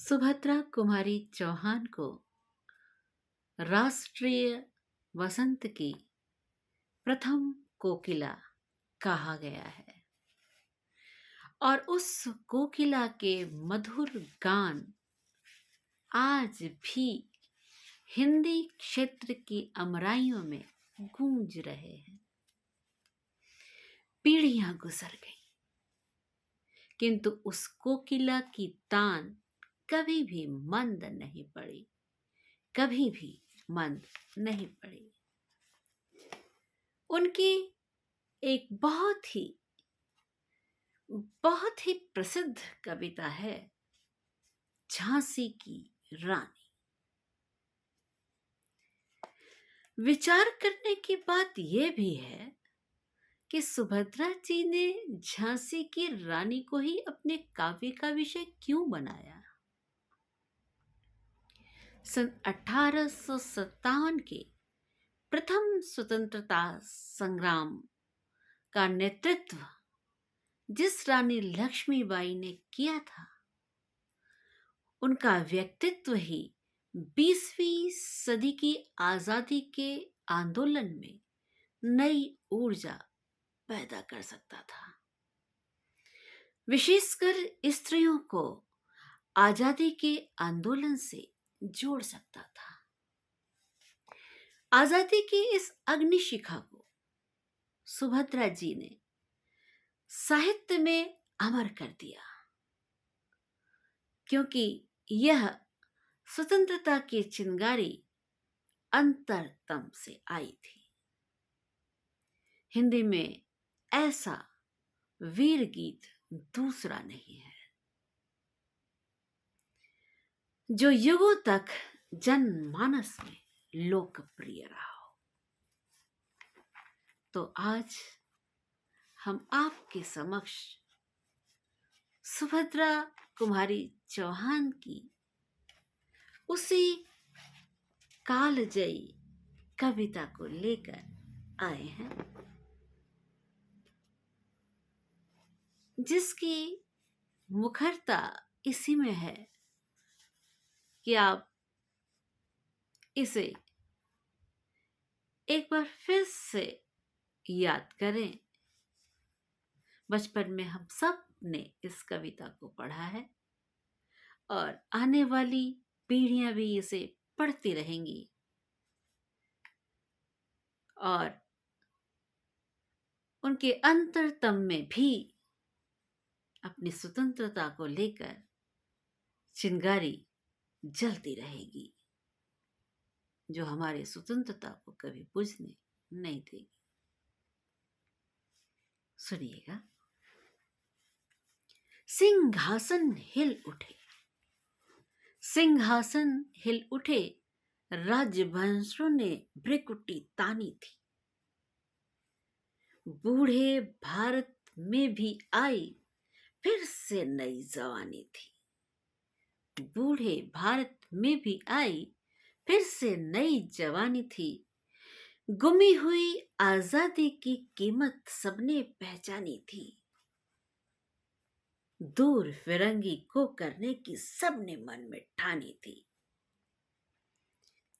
सुभद्रा कुमारी चौहान को राष्ट्रीय वसंत की प्रथम कोकिला कहा गया है और उस कोकिला के मधुर गान आज भी हिंदी क्षेत्र की अमराइयों में गूंज रहे हैं। पीढ़ियां गुजर गई किंतु उस कोकिला की तान कभी भी मंद नहीं पड़ी, कभी भी मंद नहीं पड़ी। उनकी एक बहुत ही प्रसिद्ध कविता है झांसी की रानी। विचार करने की बात यह भी है कि सुभद्रा जी ने झांसी की रानी को ही अपने काव्य का विषय क्यों बनाया। सन 1857 के प्रथम स्वतंत्रता संग्राम का नेतृत्व जिस रानी लक्ष्मीबाई ने किया था, उनका व्यक्तित्व ही 20वीं सदी की आजादी के आंदोलन में नई ऊर्जा पैदा कर सकता था। विशेषकर स्त्रियों को आजादी के आंदोलन से जोड़ सकता था। आजादी की इस अग्निशिखा को सुभद्रा जी ने साहित्य में अमर कर दिया, क्योंकि यह स्वतंत्रता की चिंगारी अंतरतम से आई थी। हिंदी में ऐसा वीर गीत दूसरा नहीं है जो युगों तक जनमानस में लोकप्रिय रहा हो। तो आज हम आपके समक्ष सुभद्रा कुमारी चौहान की उसी कालजयी कविता को लेकर आए हैं, जिसकी मुखरता इसी में है कि आप इसे एक बार फिर से याद करें। बचपन में हम सब ने इस कविता को पढ़ा है और आने वाली पीढ़ियां भी इसे पढ़ती रहेंगी और उनके अंतरतम में भी अपनी स्वतंत्रता को लेकर चिंगारी जलती रहेगी, जो हमारी स्वतंत्रता को कभी बुझने नहीं देगी। सुनिएगा। सिंहासन हिल उठे, सिंहासन हिल उठे, राजवंशों ने भ्रिकुटी तानी थी। बूढ़े भारत में भी आई फिर से नई जवानी थी। बूढ़े भारत में भी आई फिर से नई जवानी थी। गुमी हुई आजादी की कीमत सबने पहचानी थी। दूर फिरंगी को करने की सबने मन में ठानी थी।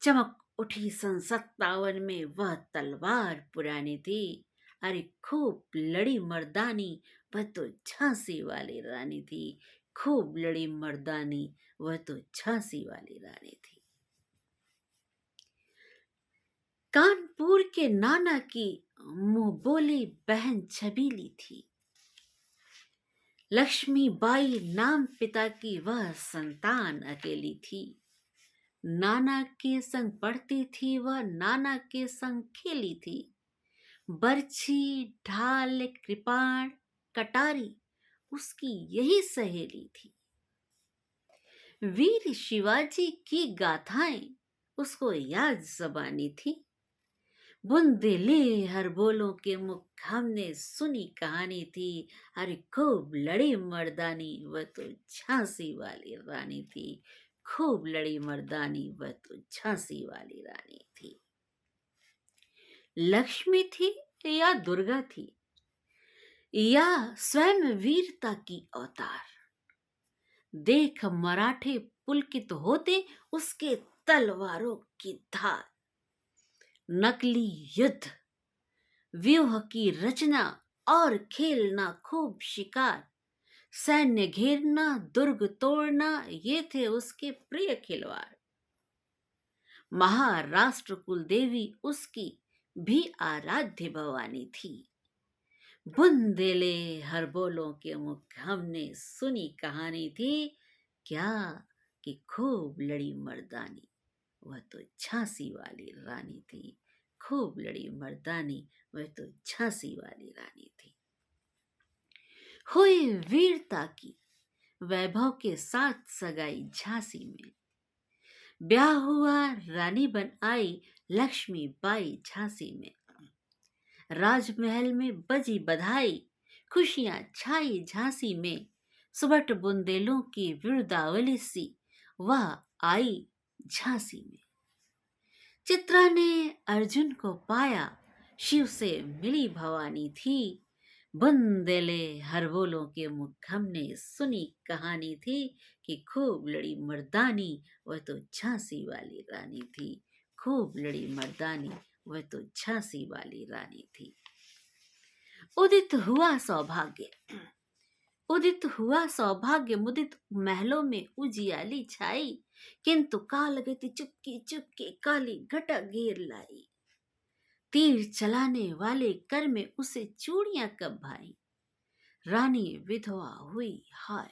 चमक उठी सन 57 में वह तलवार पुरानी थी। अरे खूब लड़ी मर्दानी वह तो झांसी वाली रानी थी। खूब लड़ी मर्दानी वह तो झांसी वाली रानी थी। कानपुर के नाना की मुंह बोली बहन छबीली थी। लक्ष्मीबाई नाम पिता की वह संतान अकेली थी। नाना के संग पढ़ती थी वह, नाना के संग खेली थी। बरछी ढाल कृपाण कटारी उसकी यही सहेली थी। वीर शिवाजी की गाथाएं उसको याद ज़बानी थी। बुंदेले हर बोलों के मुख हमने सुनी कहानी थी। अरे खूब लड़ी मर्दानी वह तो झांसी वाली रानी थी। खूब लड़ी मर्दानी वह तो झांसी वाली रानी थी। लक्ष्मी थी या दुर्गा थी या स्वयं वीरता की अवतार। देख मराठे पुलकित होते उसके तलवारों की धार। नकली युद्ध, व्यूह की रचना और खेलना खूब शिकार, सैन्य घेरना, दुर्ग तोड़ना, ये थे उसके प्रिय खिलवाड़। महाराष्ट्र कुलदेवी उसकी भी आराध्य भवानी थी। बुंदेले हर बोलों के मुख हमने सुनी कहानी थी, क्या कि खूब लड़ी मर्दानी, वह तो झांसी वाली रानी थी। खूब लड़ी मर्दानी, वह तो झांसी वाली रानी थी। हुई वीरता की वैभव के साथ सगाई झांसी में, ब्याह हुआ रानी बन आई लक्ष्मी बाई झांसी में। राजमहल में बजी बधाई, खुशियां छाई झांसी में। सुबट बुंदेलों की विरुदावली सी वह आई झांसी में। चित्रा ने अर्जुन को पाया, शिव से मिली भवानी थी। बुंदेले हर बोलों के मुख हमने सुनी कहानी थी, कि खूब लड़ी मर्दानी, वह तो झांसी वाली रानी थी। खूब लड़ी मर्दानी, वह तो झांसी वाली रानी थी। उदित हुआ सौभाग्य, उदित हुआ सौभाग्य, मुदित महलों में उजियाली छाई, किंतु काल गति चुपके चुपके काली घटा घेर लाई। तीर चलाने वाले कर में उसे चूड़ियां कब भाई, रानी विधवा हुई हाय।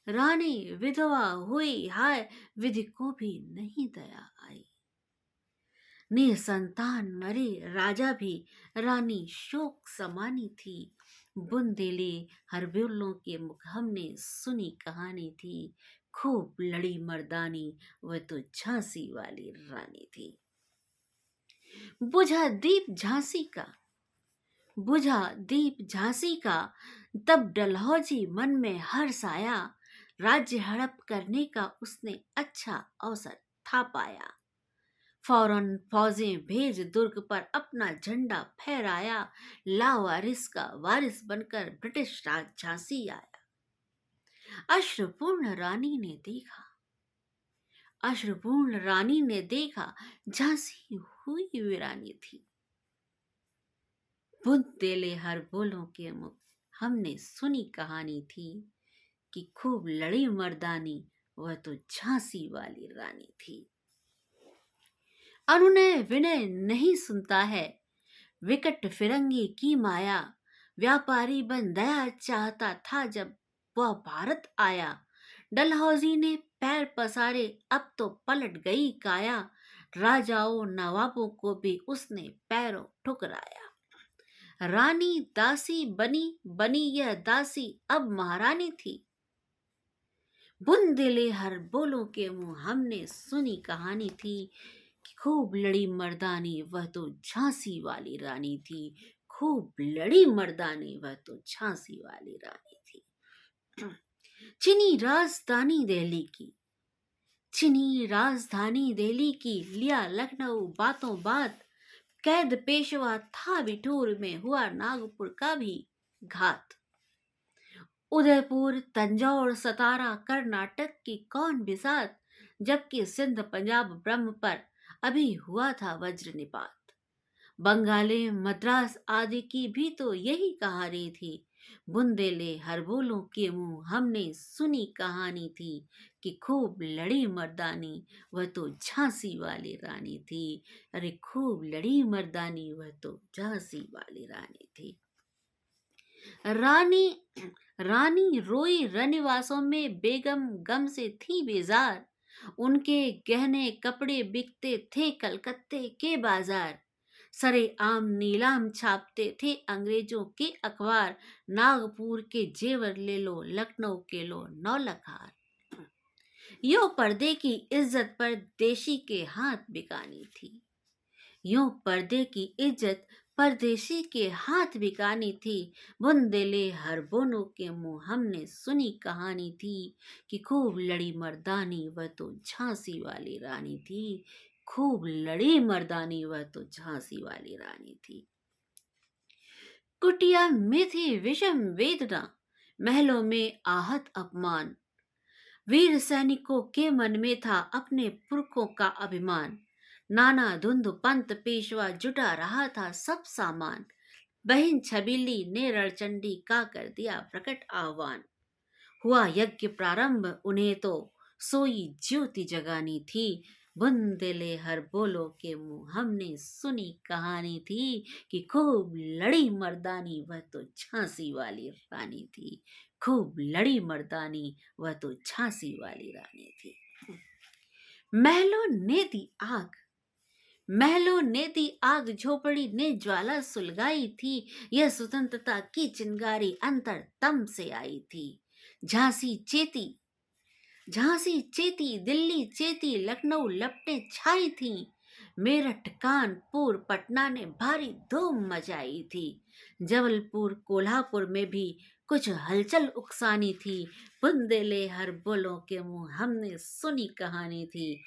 रानी विधवा हुई हाय, विधि को भी नहीं दया आई। निसंतान मरे राजा भी, रानी शोक समानी थी। बुंदेले हर बिरलों के मुख हमने सुनी कहानी थी। खूब लड़ी मर्दानी, वह तो झांसी वाली रानी थी। बुझा दीप झांसी का, बुझा दीप झांसी का, तब डलहौजी मन में हर्ष आया। राज्य हड़प करने का उसने अच्छा अवसर था पाया। फौरन फौजें भेज दुर्ग पर अपना झंडा फहराया। लावारिस का वारिस बनकर ब्रिटिश राज झांसी आया। अश्रुपूर्ण रानी ने देखा, अश्रुपूर्ण रानी ने देखा, झांसी हुई वीरानी थी। बुंदेले हर बोलों के मुख हमने सुनी कहानी थी, कि खूब लड़ी मर्दानी, वह तो झांसी वाली रानी थी। अनुनय विनय नहीं सुनता है, विकट फिरंगी की माया। व्यापारी बन दया चाहता था जब वह भारत आया। डलहौजी ने पैर पसारे, अब तो पलट गई काया। राजाओं नवाबों को भी उसने पैरों ठुकराया। रानी दासी बनी, बनी यह दासी अब महारानी थी। बुंदेले हर बोलों के मुंह हमने सुनी कहानी थी, कि खूब लड़ी मर्दानी, वह तो झांसी वाली रानी थी। खूब लड़ी मर्दानी, वह तो झांसी वाली रानी थी। चीनी राजधानी दिल्ली की, चीनी राजधानी दिल्ली की, लिया लखनऊ बातों बात। कैद पेशवा था बिठूर में, हुआ नागपुर का भी घात। उदयपुर तंजौर सतारा कर्नाटक की कौन बिसात, जबकि सिंध पंजाब ब्रह्म पर अभी हुआ था वज्र निपात। बंगाले मद्रास आदि की भी तो यही कहानी थी। बुंदेले हर बोलों के मुंह हमने सुनी कहानी थी, कि खूब लड़ी मर्दानी, वह तो झांसी वाली रानी थी। अरे खूब लड़ी मर्दानी, वह तो झांसी वाली रानी थी। रानी रानी रोई रनिवासों में, बेगम गम से थी बेजार। उनके गहने कपड़े बिकते थे कलकत्ते के बाजार। सरे आम नीलाम छापते थे अंग्रेजों के अखबार। नागपुर के जेवर ले लो, लखनऊ के लो नौलखार। यो पर्दे की इज्जत पर देशी के हाथ बिकानी थी। यूं पर्दे की इज्जत परदेशी के हाथ बिकानी थी। बुंदेले हर बोनों के मुंह हमने सुनी कहानी थी, कि खूब लड़ी मर्दानी, वह तो झांसी वाली रानी थी। खूब लड़ी मर्दानी, वह तो झांसी वाली रानी थी। कुटिया में थी विषम वेदना, महलों में आहत अपमान। वीर सैनिकों के मन में था अपने पुरखों का अभिमान। नाना धुंध पंत पेशवा जुटा रहा था सब सामान। बहन छबीली ने रणचंडी का कर दिया प्रकट आह्वान। हुआ यज्ञ प्रारंभ उन्हें तो सोई ज्योति जगानी थी। बुंदेले हर बोलो के मुंह हमने सुनी कहानी थी कि खूब लड़ी मर्दानी वह तो झांसी वाली रानी थी। खूब लड़ी मर्दानी वह तो झांसी वाली रानी थी। महलों ने दी आग, महलों ने दी आग, झोपड़ी ने ज्वाला सुलगाई थी। यह स्वतंत्रता की चिंगारी अंतर तम से आई थी। झांसी चेती, झांसी चेती, दिल्ली चेती, लखनऊ लपटें छाई थीं। मेरठ कानपुर पटना ने भारी धूम मचाई थी। जबलपुर कोल्हापुर में भी कुछ हलचल उकसानी थी। बुंदेले हर बोलों के मुंह हमने सुनी कहानी थी।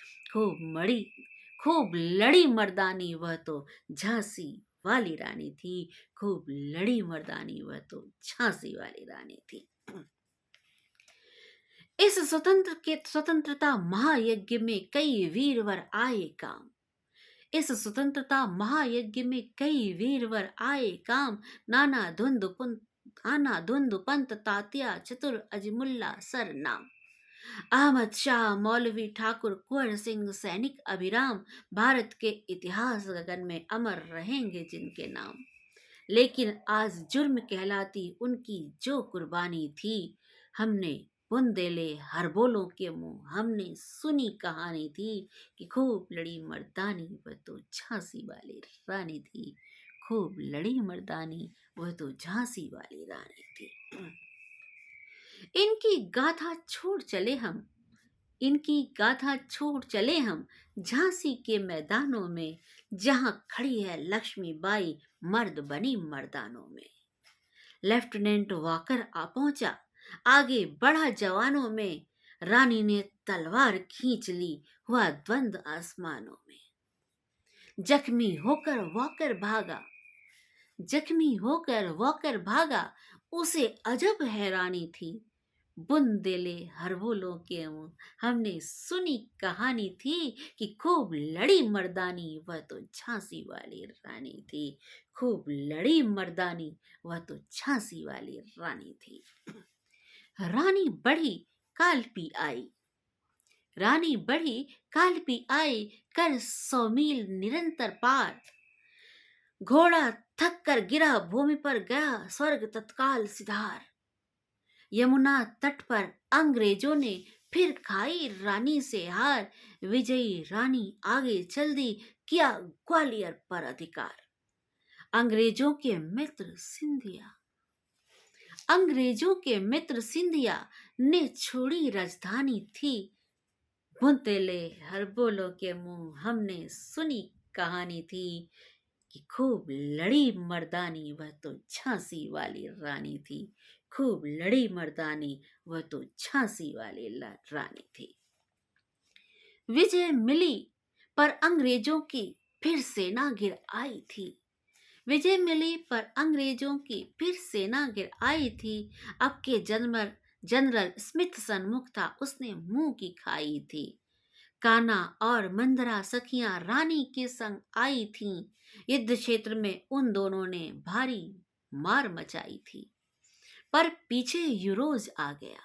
खूब लड़ी मर्दानी वह तो झांसी वाली रानी थी। खूब लड़ी मर्दानी वह तो झांसी वाली रानी थी। इस स्वतंत्रता महायज्ञ में कई वीरवर आए काम। इस स्वतंत्रता महायज्ञ में कई वीरवर आए काम। नाना धुंध पंत तात्या चतुर अजमुल्ला सरनाम। अहमद शाह मौलवी ठाकुर कुंवर सिंह सैनिक अभिराम। भारत के इतिहास गगन में अमर रहेंगे जिनके नाम। लेकिन आज जुर्म कहलाती उनकी जो कुर्बानी थी। हमने बुंदेले हर बोलों के मुंह हमने सुनी कहानी थी कि खूब लड़ी मर्दानी वह तो झांसी वाली रानी थी। खूब लड़ी मर्दानी वह तो झांसी वाली रानी थी। इनकी गाथा छोड़ चले हम, इनकी गाथा छोड़ चले हम झांसी के मैदानों में। जहां खड़ी है लक्ष्मीबाई मर्द बनी मर्दानों में। लेफ्टिनेंट वाकर आ पहुंचा, आगे बढ़ा जवानों में। रानी ने तलवार खींच ली, हुआ द्वंद आसमानों में। जख्मी होकर वॉकर भागा, जख्मी होकर वॉकर भागा। उसे अजब हैरानी थी। बुंदेले हर बोलों के मुंह हमने सुनी कहानी थी कि खूब लड़ी मर्दानी वह तो झांसी वाली रानी थी। खूब लड़ी मर्दानी वह तो झांसी वाली रानी थी। रानी बढ़ी कालपी आई, रानी बढ़ी कालपी आई, कर 100 मील निरंतर पार। घोड़ा थक कर गिरा भूमि पर, गया स्वर्ग तत्काल सिधार। यमुना तट पर अंग्रेजों ने फिर खाई रानी से हार। विजयी रानी आगे चल दी, किया ग्वालियर पर अधिकार। अंग्रेजों के मित्र सिंधिया, अंग्रेजों के मित्र सिंधिया ने छोड़ी राजधानी थी। बुंदेले हर बोलों के मुंह हमने सुनी कहानी थी कि खूब लड़ी मर्दानी वह तो झांसी वाली रानी थी। खूब लड़ी मर्दानी वह तो झांसी वाली रानी थी। विजय मिली पर अंग्रेजों की फिर सेना गिर आई थी। विजय मिली पर अंग्रेजों की फिर सेना गिर आई थी। अब के जनरल स्मिथ सन्मुख था, उसने मुंह की खाई थी। कान्हा और मंदरा सखियां रानी के संग आई थीं। युद्ध क्षेत्र में उन दोनों ने भारी मार मचाई थी। पर पीछे यूरोज आ गया,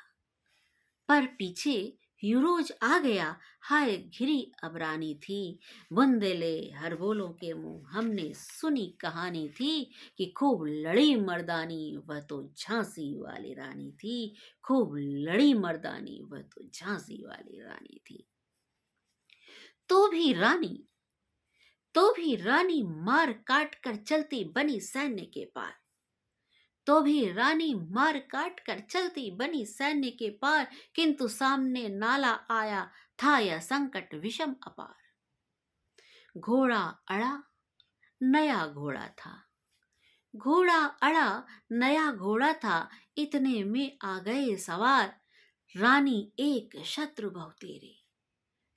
पर पीछे यूरोज आ गया। हाय घिरी अब रानी थी। बुंदेले हर बोलों के मुंह हमने सुनी कहानी थी कि खूब लड़ी मर्दानी वह तो झांसी वाली रानी थी। खूब लड़ी मर्दानी वह तो झांसी वाली रानी थी। तो भी रानी मार काट कर चलती बनी सैन्य के पार। तो भी रानी मार काट कर चलती बनी सैन्य के पार। किंतु सामने नाला आया था यह संकट विषम अपार। घोड़ा अड़ा नया घोड़ा था, घोड़ा अड़ा नया घोड़ा था। इतने में आ गए सवार रानी एक शत्रु बहु तेरे,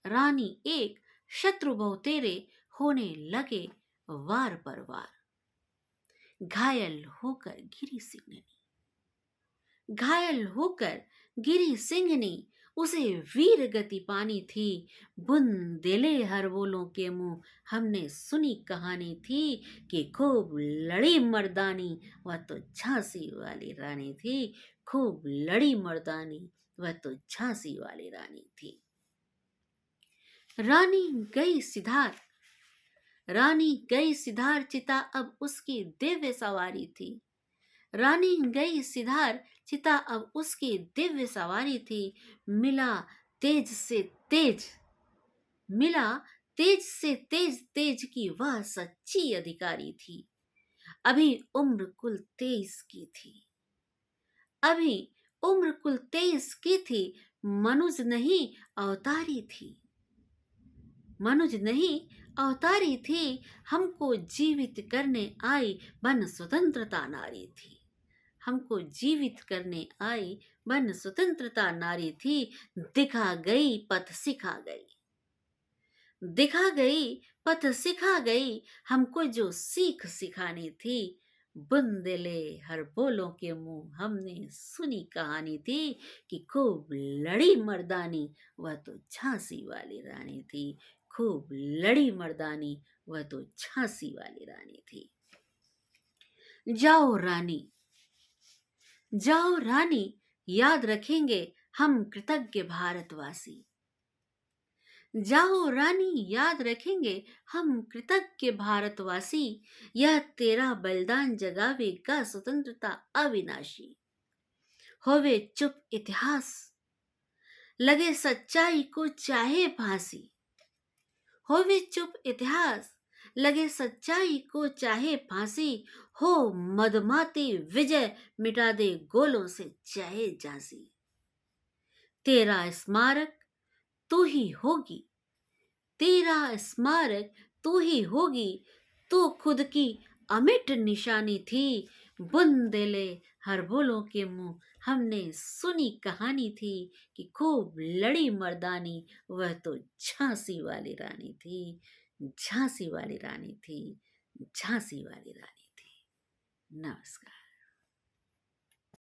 रानी एक शत्रु बहु तेरे। होने लगे वार पर वार। घायल होकर गिरी सिंहनी, घायल होकर गिरी सिंहनी। उसे वीर गति पानी थी। बुंदेले हर बोलों के मुंह हमने सुनी कहानी थी कि खूब लड़ी मर्दानी वह तो झांसी वाली रानी थी। खूब लड़ी मर्दानी वह तो झांसी वाली रानी थी। रानी गई सिधार, रानी गई सिधार चिता अब उसकी दिव्य सवारी थी। रानी गई सिधार चिता अब उसकी दिव्य सवारी थी। मिला तेज से तेज, मिला तेज से तेज, तेज की वह सच्ची अधिकारी थी। अभी उम्र कुल 23 की थी, अभी उम्र कुल 23 की थी। मनुज नहीं अवतारी थी, मनुज नहीं अवतारी थी। हमको जीवित करने आई बन स्वतंत्रता नारी थी। हमको जीवित करने आई बन स्वतंत्रता नारी थी। दिखा गई पथ सिखा गई, दिखा गई पथ सिखा गई। हमको जो सीख सिखानी थी। बुंदेले हर बोलों के मुंह हमने सुनी कहानी थी कि खूब लड़ी मर्दानी वह तो झांसी वाली रानी थी। खूब लड़ी मर्दानी वह तो झांसी वाली रानी थी। जाओ रानी, जाओ रानी, याद रखेंगे हम कृतज्ञ भारतवासी। जाओ रानी, याद रखेंगे हम कृतज्ञ भारतवासी। यह तेरा बलिदान जगावेगा स्वतंत्रता अविनाशी। होवे चुप इतिहास, लगे सच्चाई को चाहे फांसी। होवे चुप इतिहास, लगे सच्चाई को चाहे फांसी। हो मदमाती विजय, मिटा दे गोलों से चाहे झांसी। तेरा स्मारक तू ही होगी, तेरा स्मारक तू ही होगी। तू खुद की अमिट निशानी थी। बुंदेले हर बोलों के मुंह हमने सुनी कहानी थी कि खूब लड़ी मर्दानी वह तो झांसी वाली रानी थी। झांसी वाली रानी थी, झांसी वाली रानी थी। नमस्कार।